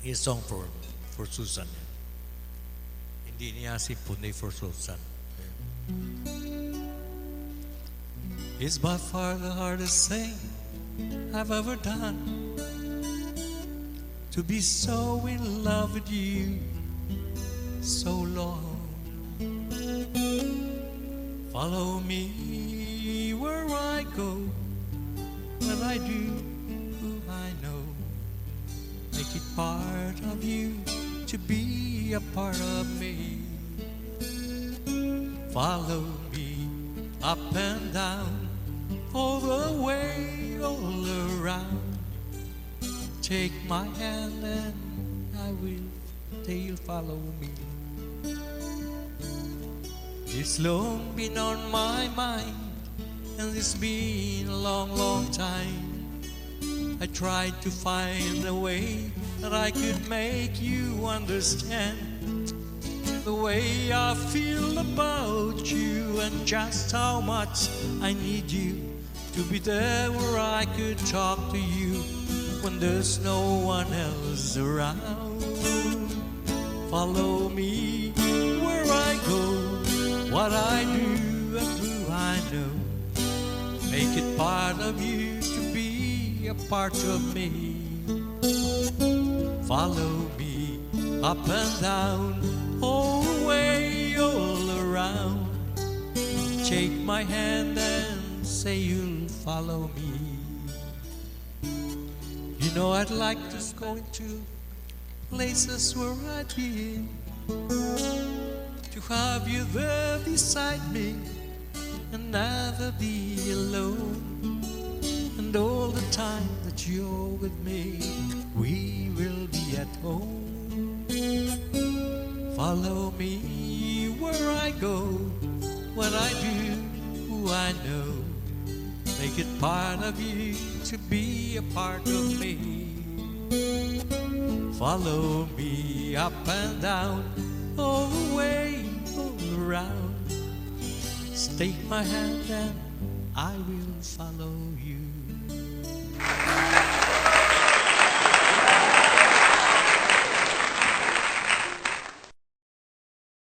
A song for Susan. Hindi niya symphony for Susan. It's by far the hardest thing I've ever done, to be so in love with you so long. Follow me where I go, what I do, who I know. Make it part of you to be a part of me. Follow me up and down, all the way, all around. Take my hand and I will, they'll follow me. It's long been on my mind, and it's been a long, long time. I tried to find a way that I could make you understand the way I feel about you, and just how much I need you to be there where I could talk to you when there's no one else around. Follow me where I go, what I do and who I know. Make it part of you to be a part of me. Follow me up and down, all the way, all around. Take my hand and say you'll follow me. You know I'd like to go into places where I've been, to have you there beside me and never be alone. And all the time that you're with me, we will be at home. Follow me where I go, what I do, who I know. Make it part of you to be a part of me. Follow me up and down, all the way, all around. Take my hand and I will follow you.